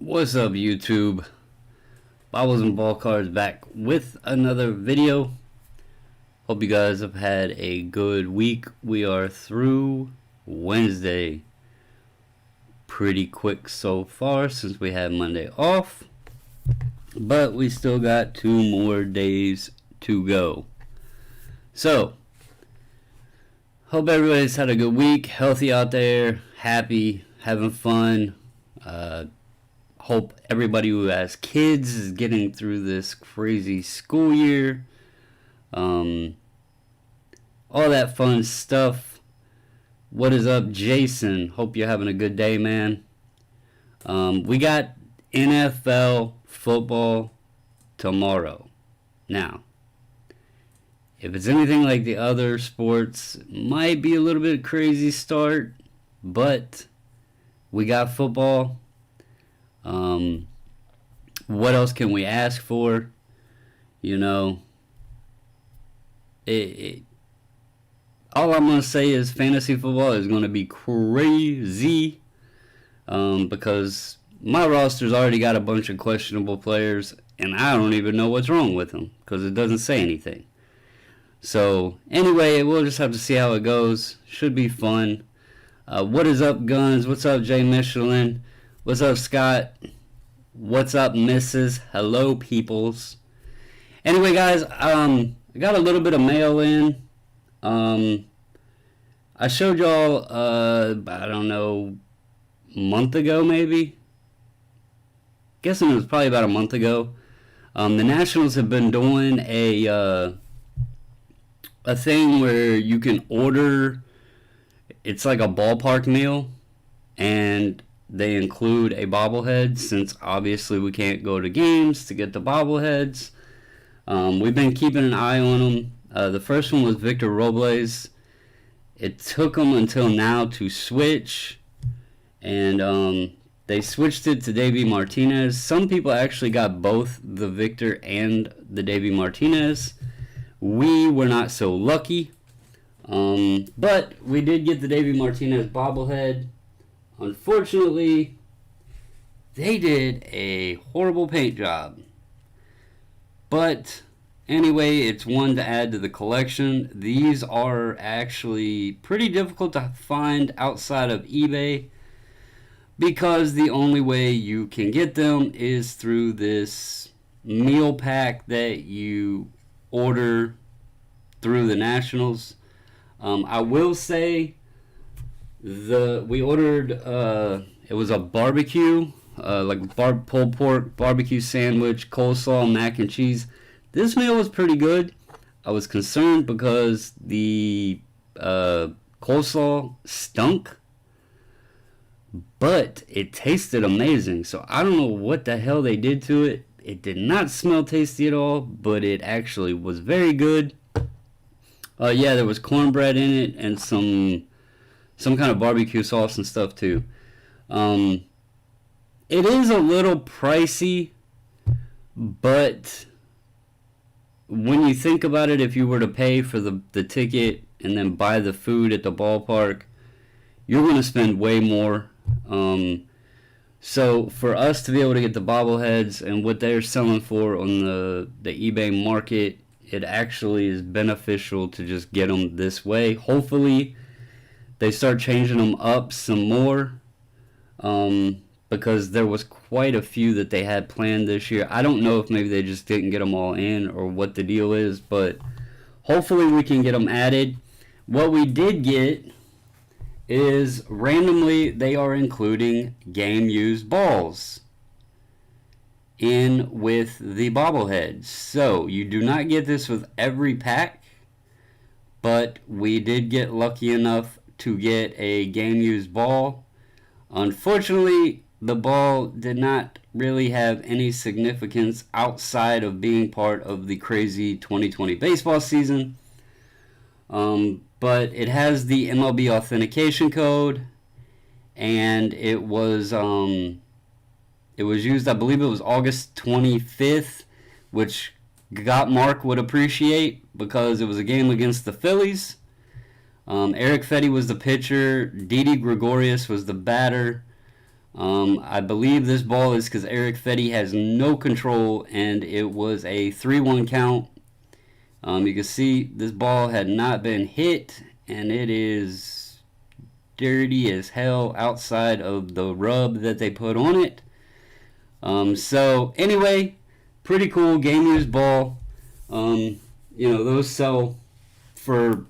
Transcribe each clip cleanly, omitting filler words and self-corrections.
What's up, YouTube? Bobbles and Ball Cards back with another video. Hope you guys have had a good week. We are through Wednesday. Pretty quick so far since we had Monday off. But we still got 2 more days to go. So, hope everybody's had a good week. Healthy out there. Happy. Having fun. Hope everybody who has kids is getting through this crazy school year. All that fun stuff. What is up, Jason? Hope you're having a good day, man. We got NFL football tomorrow. Now, if it's anything like the other sports, might be a little bit crazy start, but we got football. What else can we ask for? You know, all I'm going to say is fantasy football is going to be crazy, because my roster's already got a bunch of questionable players, and I don't even know what's wrong with them, because it doesn't say anything. So, anyway, we'll just have to see how it goes. Should be fun. What is up, Guns? What's up, Jay Michelin? What's up, Scott? What's up, Mrs.? Hello, peoples. Anyway, guys, I got a little bit of mail in. I showed y'all, I don't know, a month ago, maybe? Guessing it was probably about a month ago. The Nationals have been doing a thing where you can order, it's like a ballpark meal, and they include a bobblehead, since obviously we can't go to games to get the bobbleheads. We've been keeping an eye on them. The first one was Victor Robles. It took them until now to switch, and they switched it to Davey Martinez. Some people actually got both the Victor and the Davey Martinez. We were not so lucky, but we did get the Davey Martinez bobblehead. Unfortunately, they did a horrible paint job. But anyway, it's one to add to the collection. These are actually pretty difficult to find outside of eBay, because the only way you can get them is through this meal pack that you order through the Nationals. I will say, we ordered, it was a barbecue, like pulled pork barbecue sandwich, coleslaw, mac and cheese. This meal was pretty good. I was concerned because the coleslaw stunk, but it tasted amazing. So I don't know what the hell they did to it. It did not smell tasty at all, but it actually was very good. Yeah, there was cornbread in it and some kind of barbecue sauce and stuff too. It is a little pricey, but when you think about it, if you were to pay for the ticket and then buy the food at the ballpark, you're going to spend way more. So for us to be able to get the bobbleheads and what they're selling for on the eBay market, it actually is beneficial to just get them this way. Hopefully they start changing them up some more, because there was quite a few that they had planned this year. I don't know if maybe they just didn't get them all in or what the deal is, but hopefully we can get them added. What we did get is, randomly, they are including game-used balls in with the bobbleheads. So you do not get this with every pack, but we did get lucky enough to get a game-used ball. Unfortunately, the ball did not really have any significance outside of being part of the crazy 2020 baseball season. But it has the MLB authentication code, and it was used, I believe it was August 25th, which Mark would appreciate, because it was a game against the Phillies. Eric Fetty was the pitcher. Didi Gregorius was the batter. I believe this ball is because Eric Fetty has no control, and it was a 3-1 count. You can see this ball had not been hit, and it is dirty as hell outside of the rub that they put on it. So anyway, pretty cool game used ball. Those sell for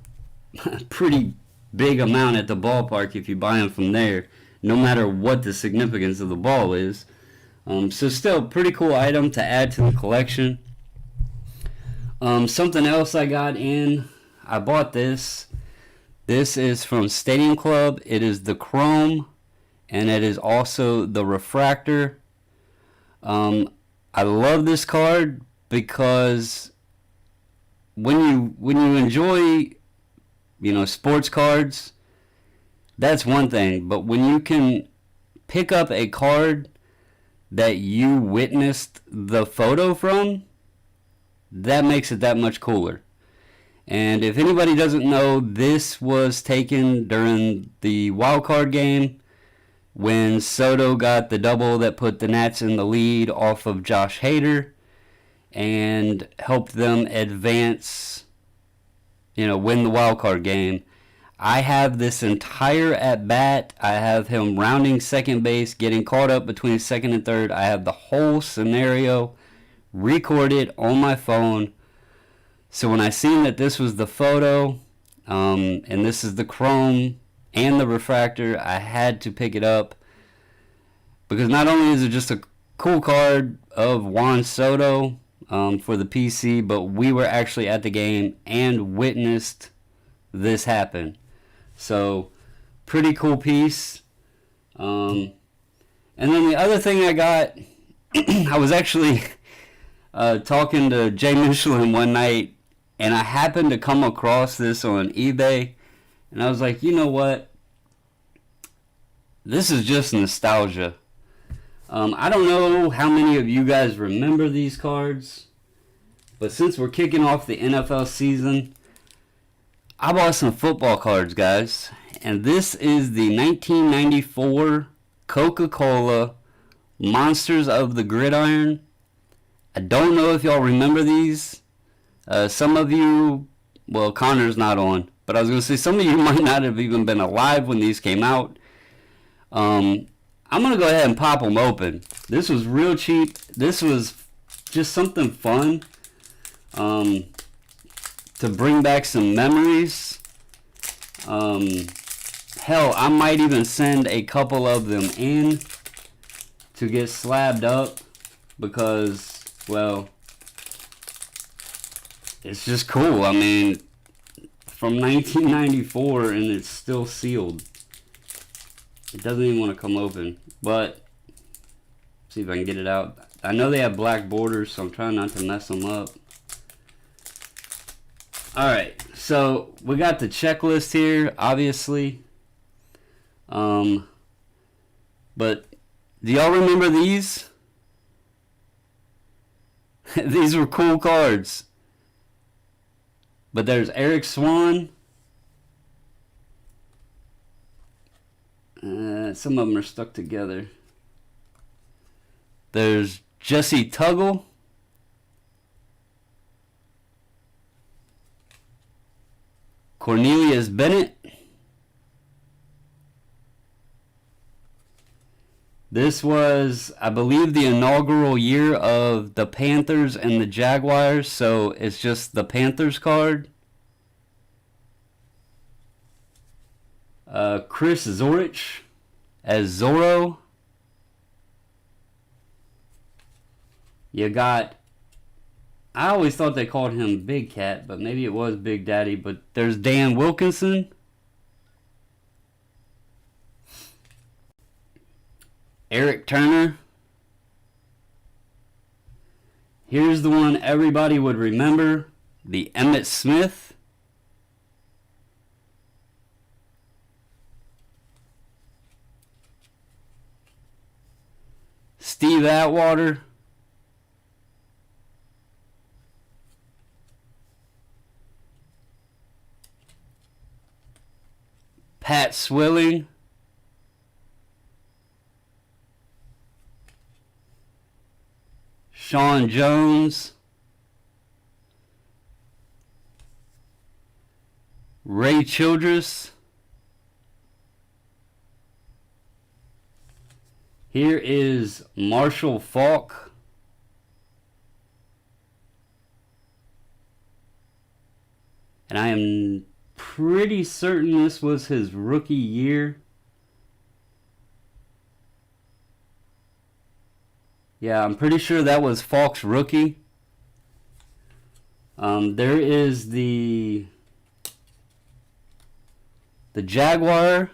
a pretty big amount at the ballpark if you buy them from there, no matter what the significance of the ball is. So still, pretty cool item to add to the collection. Something else I got in, I bought this. This is from Stadium Club. It is the Chrome, and it is also the Refractor. I love this card because when you enjoy, sports cards, that's one thing. But when you can pick up a card that you witnessed the photo from, that makes it that much cooler. And if anybody doesn't know, this was taken during the wild card game when Soto got the double that put the Nats in the lead off of Josh Hader and helped them advance, win the wild card game. I have this entire at bat. I have him rounding second base, getting caught up between second and third. I have the whole scenario recorded on my phone. So when I seen that this was the photo, and this is the Chrome and the Refractor, I had to pick it up because not only is it just a cool card of Juan Soto for the PC, but we were actually at the game and witnessed this happen. So pretty cool piece. And then the other thing I got, I was actually talking to Jay Michelin one night, and I happened to come across this on eBay, and I was like, you know what? This is just nostalgia. I don't know how many of you guys remember these cards, but since we're kicking off the NFL season, I bought some football cards, guys. And this is the 1994 Coca-Cola Monsters of the Gridiron. I don't know if y'all remember these. Some of you, well, Connor's not on, but I was going to say some of you might not have even been alive when these came out. I'm going to go ahead and pop them open. This was real cheap. This was just something fun to bring back some memories. Hell, I might even send a couple of them in to get slabbed up because, well, it's just cool. I mean, from 1994 and it's still sealed. It doesn't even want to come open, but see if I can get it out. I know they have black borders, so I'm trying not to mess them up. Alright, so we got the checklist here, obviously. But do y'all remember these? These were cool cards. But there's Eric Swan. Some of them are stuck together. There's Jesse Tuggle. Cornelius Bennett. This was, I believe, the inaugural year of the Panthers and the Jaguars, so it's just the Panthers card. Chris Zorich as Zorro. You got, I always thought they called him Big Cat, but maybe it was Big Daddy. But there's Dan Wilkinson. Eric Turner. Here's the one everybody would remember, the Emmitt Smith. Steve Atwater. Pat Swilling. Sean Jones, Ray Childress. Here is Marshall Faulk. And I am pretty certain this was his rookie year. Yeah, I'm pretty sure that was Faulk's rookie. There is the Jaguar.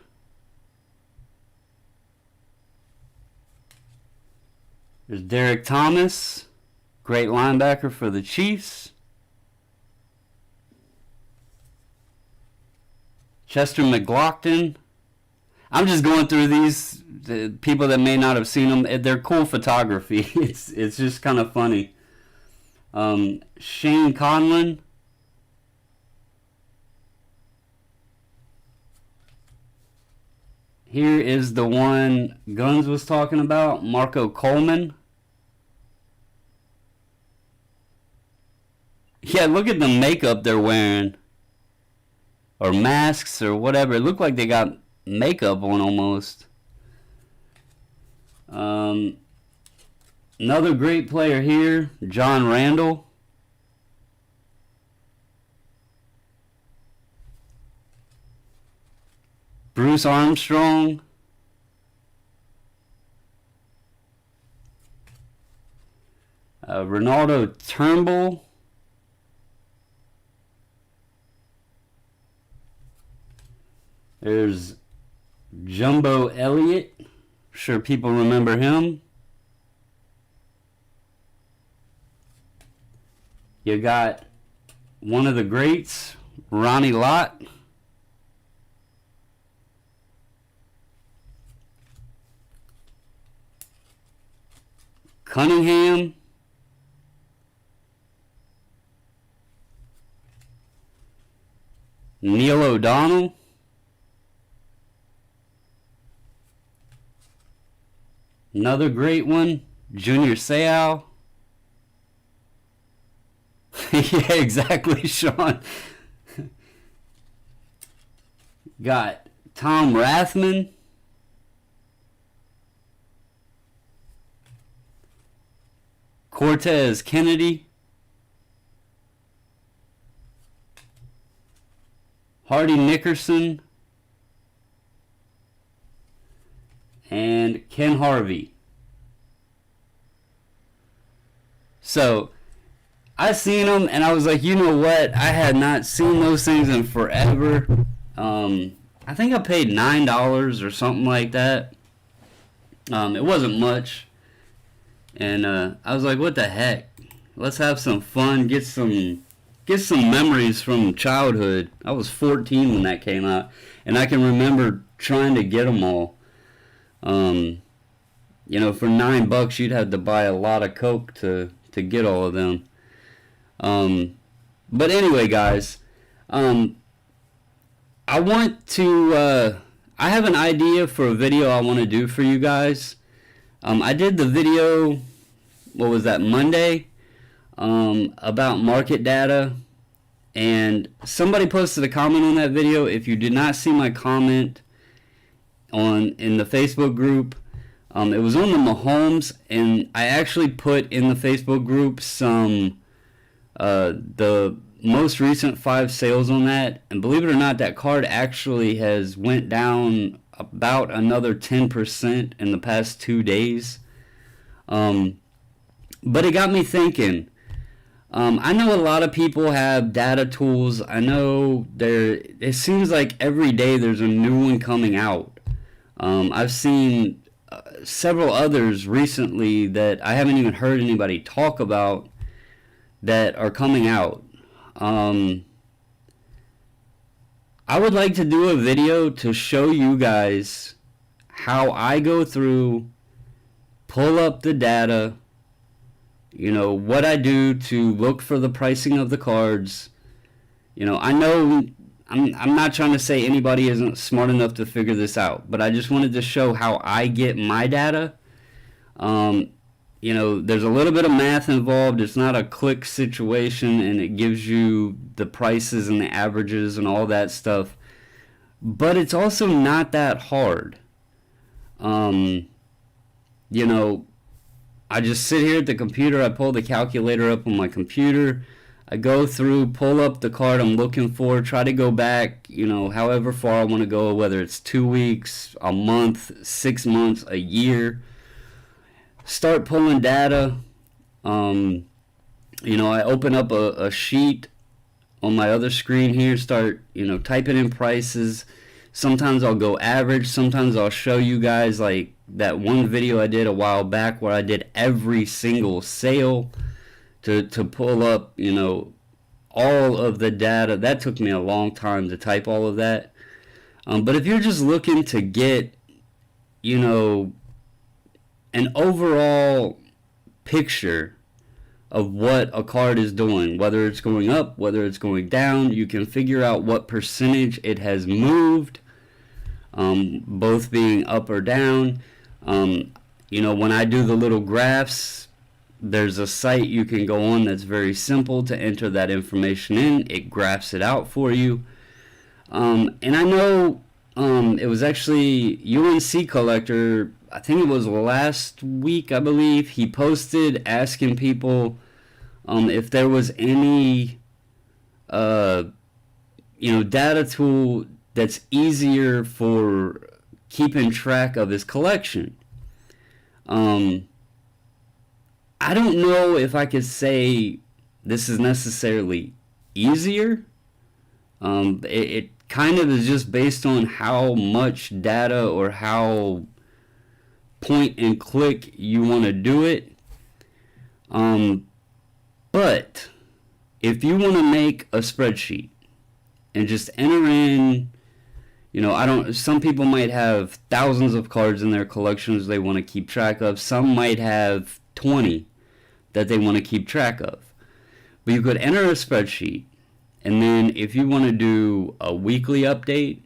There's Derek Thomas, great linebacker for the Chiefs. Chester McLaughlin. I'm just going through these people that may not have seen them. They're cool photography. It's just kind of funny. Shane Conlon. Here is the one Guns was talking about, Marco Coleman. Yeah, look at the makeup they're wearing. Or masks or whatever. It looked like they got makeup on almost. Another great player here, John Randall. Bruce Armstrong. Ronaldo Turnbull. There's Jumbo Elliott. I'm sure people remember him. You got one of the greats, Ronnie Lott. Cunningham. Neil O'Donnell. Another great one, Junior Seau. Yeah, exactly, Sean. Got Tom Rathman. Cortez Kennedy. Hardy Nickerson. And Ken Harvey. So, I seen them and I was like, you know what? I had not seen those things in forever. I think I paid $9 or something like that. It wasn't much. And I was like, what the heck? Let's have some fun, get some memories from childhood. I was 14 when that came out. And I can remember trying to get them all. You know, for $9 you'd have to buy a lot of Coke to get all of them. But anyway, guys, I want to, I have an idea for a video I want to do for you guys. I did the video, what was that, Monday, about market data, and somebody posted a comment on that video. If you did not see my comment in the Facebook group, it was on the Mahomes, and I actually put in the Facebook group some the most recent 5 sales on that, and believe it or not, that card actually has went down about another 10% in the past 2 days. But it got me thinking. I know a lot of people have data tools. I know it seems like every day there's a new one coming out. I've seen several others recently that I haven't even heard anybody talk about that are coming out. I would like to do a video to show you guys how I go through, pull up the data, you know, what I do to look for the pricing of the cards. You know, I know I'm not trying to say anybody isn't smart enough to figure this out, but I just wanted to show how I get my data. there's a little bit of math involved. It's not a quick situation, and it gives you the prices and the averages and all that stuff. But it's also not that hard. You know, I just sit here at the computer. I pull the calculator up on my computer. I go through, pull up the card I'm looking for, try to go back, however far I want to go, whether it's 2 weeks, a month, 6 months, a year. Start pulling data. I open up a sheet on my other screen here, start, typing in prices. Sometimes I'll go average. Sometimes I'll show you guys like that one video I did a while back where I did every single sale to pull up, all of the data. That took me a long time to type all of that. But if you're just looking to get, an overall picture of what a card is doing, whether it's going up, whether it's going down, you can figure out what percentage it has moved, both being up or down. When I do the little graphs, there's a site you can go on that's very simple to enter that information in. It graphs it out for you. And I know it was actually UNC Collector, I think it was last week, I believe, he posted asking people if there was any data tool that's easier for keeping track of his collection. I don't know if I could say this is necessarily easier. It kind of is just based on how much data or how point and click you want to do it. But if you want to make a spreadsheet and just enter in, some people might have thousands of cards in their collections they want to keep track of. Some might have 20 that they want to keep track of. But you could enter a spreadsheet, and then if you want to do a weekly update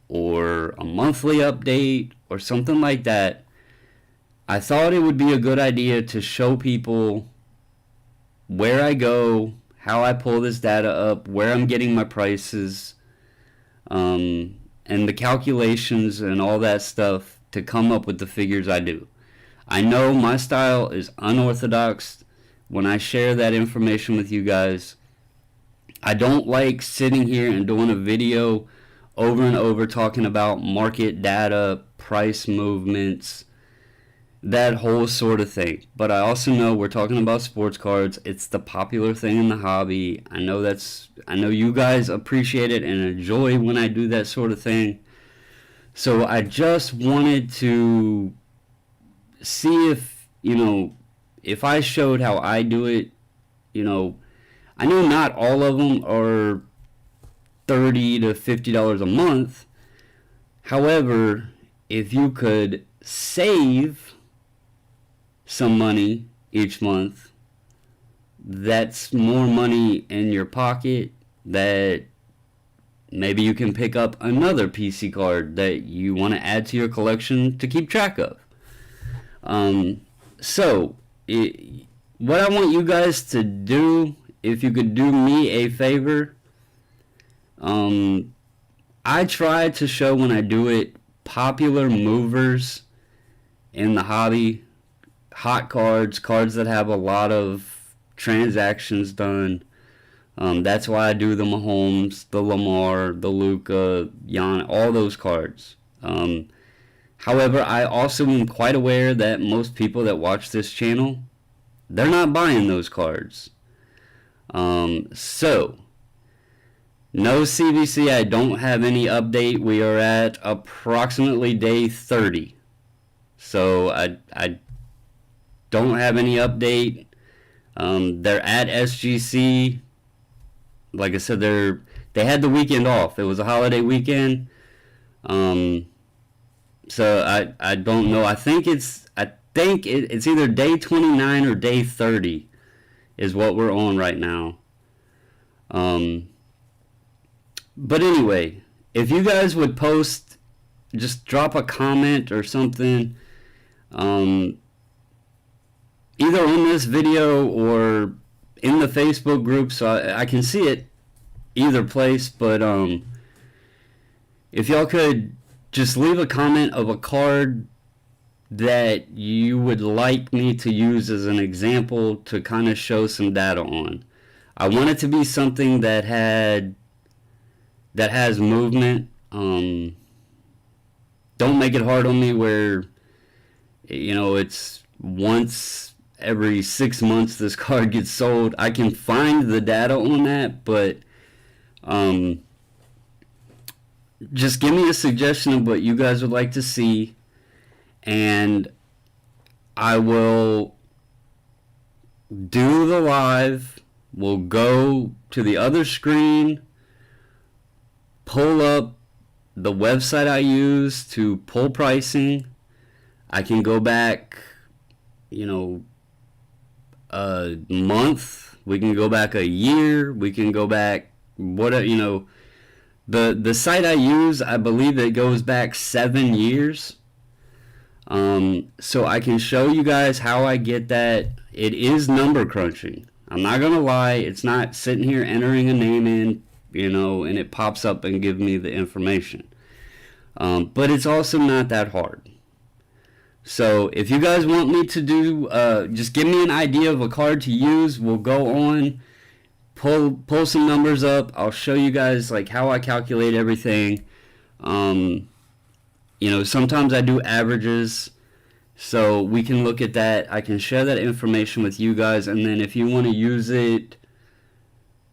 or a monthly update or something like that, I thought it would be a good idea to show people where I go, how I pull this data up, where I'm getting my prices, and the calculations and all that stuff to come up with the figures I do. I know my style is unorthodox when I share that information with you guys. I don't like sitting here and doing a video over and over talking about market data, price movements, that whole sort of thing. But I also know we're talking about sports cards. It's the popular thing in the hobby. I know you guys appreciate it and enjoy when I do that sort of thing. So I just wanted to see if I showed how I do it. I know not all of them are $30 to $50 a month. However, if you could save some money each month, that's more money in your pocket that maybe you can pick up another PC card that you want to add to your collection to keep track of. What I want you guys to do, if you could do me a favor, I try to show when I do it popular movers in the hobby, hot cards that have a lot of transactions done. That's why I do the Mahomes, the Lamar, the Luka, Jan, all those cards. However, I also am quite aware that most people that watch this channel, they're not buying those cards. So, no CBC, I don't have any update. We are at approximately day 30. So, I don't have any update. They're at SGC. Like I said, they had the weekend off. It was a holiday weekend. So I don't know. I think it's either day 29 or day 30 is what we're on right now. But anyway, if you guys would post, just drop a comment or something. either on this video or in the Facebook group, so I can see it either place. But if y'all could just leave a comment of a card that you would like me to use as an example to kind of show some data on. I want it to be something that has movement. Don't make it hard on me where, you know, it's once every 6 months this card gets sold. I can find the data on that, but just give me a suggestion of what you guys would like to see, and I will do the live. We'll go to the other screen, pull up the website I use to pull pricing. I can go back, you know, a month. We can go back a year. We can go back, whatever, you know. The site I use, I believe it goes back 7 years. So I can show you guys how I get that. It is number crunching. I'm not going to lie. It's not sitting here entering a name in, you know, and it pops up and gives me the information. But it's also not that hard. So if you guys want me to do, just give me an idea of a card to use. We'll go on, pull some numbers up. I'll show you guys like how I calculate everything. You know, sometimes I do averages, so we can look at that. I can share that information with you guys, and then if you want to use it,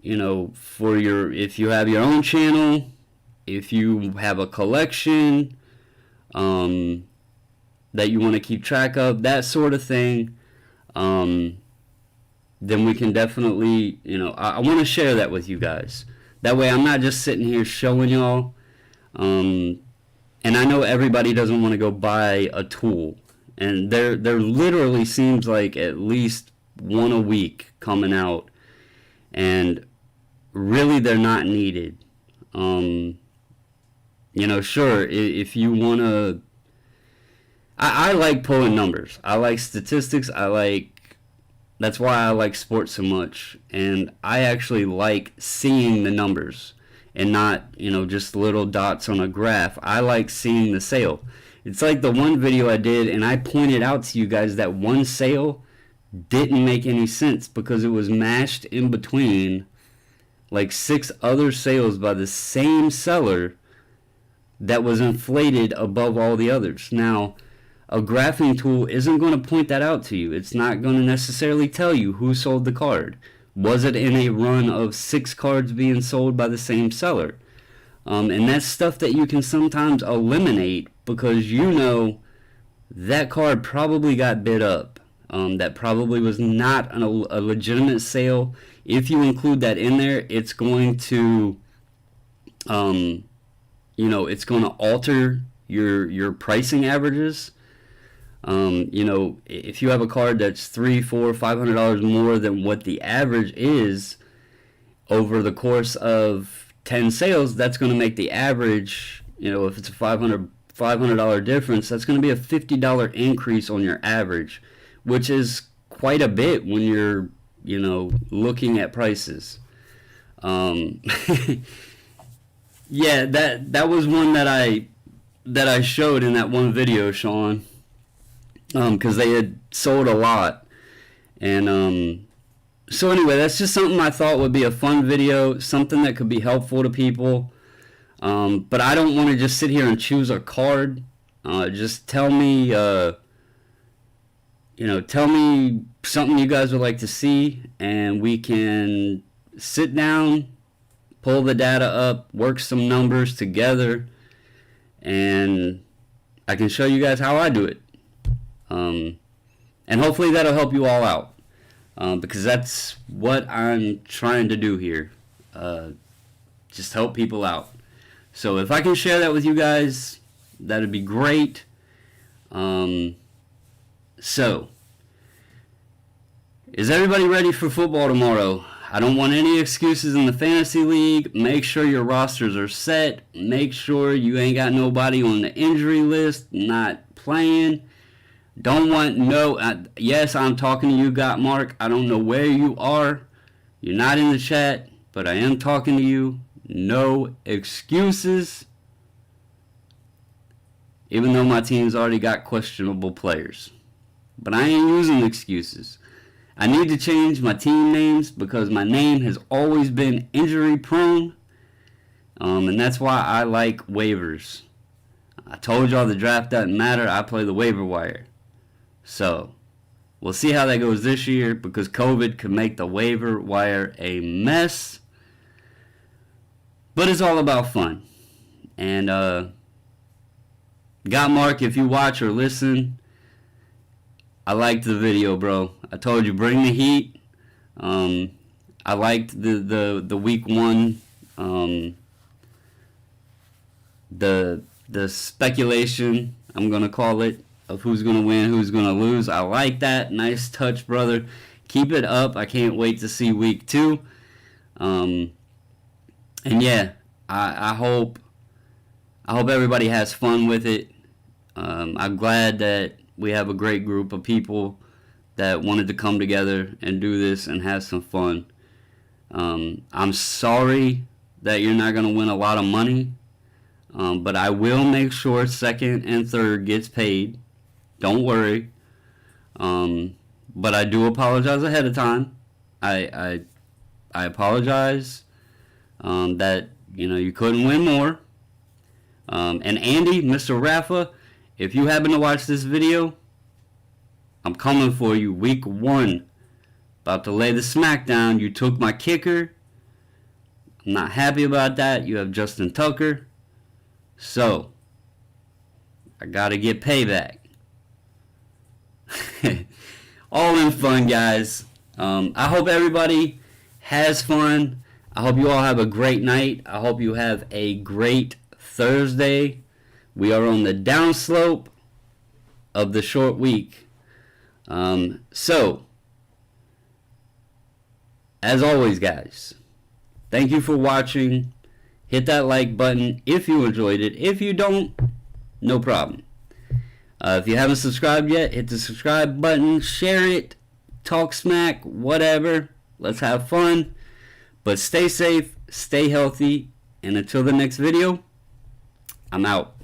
you know, for if you have your own channel, if you have a collection that you want to keep track of, that sort of thing, then we can definitely, you know, I want to share that with you guys. That way I'm not just sitting here showing y'all. And I know everybody doesn't want to go buy a tool, and there literally seems like at least one a week coming out, and really they're not needed. You know, sure, if you want to, I like pulling numbers. I like statistics. That's why I like sports so much, and I actually like seeing the numbers and not, you know, just little dots on a graph. I like seeing the sale. It's like the one video I did, and I pointed out to you guys that one sale didn't make any sense because it was mashed in between like 6 other sales by the same seller that was inflated above all the others. Now, a graphing tool isn't going to point that out to you. It's not going to necessarily tell you who sold the card. Was it in a run of 6 cards being sold by the same seller? And that's stuff that you can sometimes eliminate because you know that card probably got bid up. That probably was not a legitimate sale. If you include that in there, it's going to, you know, it's going to alter your pricing averages. You know, if you have a card that's $300, $400, $500 more than what the average is over the course of 10 sales, that's going to make the average, you know, if it's a $500 difference, that's going to be a $50 increase on your average, which is quite a bit when you're, you know, looking at prices. Yeah, that was one that I showed in that one video, Sean. Because they had sold a lot, and so anyway, that's just something I thought would be a fun video, something that could be helpful to people. But I don't want to just sit here and choose a card. Just tell me, you know, tell me something you guys would like to see, and we can sit down, pull the data up, work some numbers together, and I can show you guys how I do it. And hopefully that'll help you all out, because that's what I'm trying to do here, just help people out. So if I can share that with you guys, that'd be great. So, is everybody ready for football tomorrow? I don't want any excuses in the fantasy league. Make sure your rosters are set. Make sure you ain't got nobody on the injury list not playing. Don't want no. Yes, I'm talking to you, Got Mark. I don't know where you are. You're not in the chat, but I am talking to you. No excuses. Even though my team's already got questionable players. But I ain't using excuses. I need to change my team names because my name has always been injury prone. And that's why I like waivers. I told y'all the draft doesn't matter. I play the waiver wire. So, we'll see how that goes this year because COVID can make the waiver wire a mess. But it's all about fun. And, Got Mark, if you watch or listen, I liked the video, bro. I told you, bring the heat. I liked the week one, the speculation, I'm going to call it, of who's going to win, who's going to lose. I like that. Nice touch, brother. Keep it up. I can't wait to see week two. And yeah, I hope everybody has fun with it. I'm glad that we have a great group of people that wanted to come together and do this and have some fun. I'm sorry that you're not going to win a lot of money, but I will make sure second and third gets paid. Don't worry. But I do apologize ahead of time. I apologize that you couldn't win more. And Andy, Mr. Rafa, if you happen to watch this video, I'm coming for you. Week one. About to lay the smackdown. You took my kicker. I'm not happy about that. You have Justin Tucker. So, I got to get payback. All in fun, guys. I hope everybody has fun. I hope you all have a great night. I hope you have a great Thursday. We are on the downslope of the short week. So, as always, guys, thank you for watching. Hit that like button if you enjoyed it. If you don't, no problem. If you haven't subscribed yet, hit the subscribe button, share it, talk smack, whatever. Let's have fun. But stay safe, stay healthy, and until the next video, I'm out.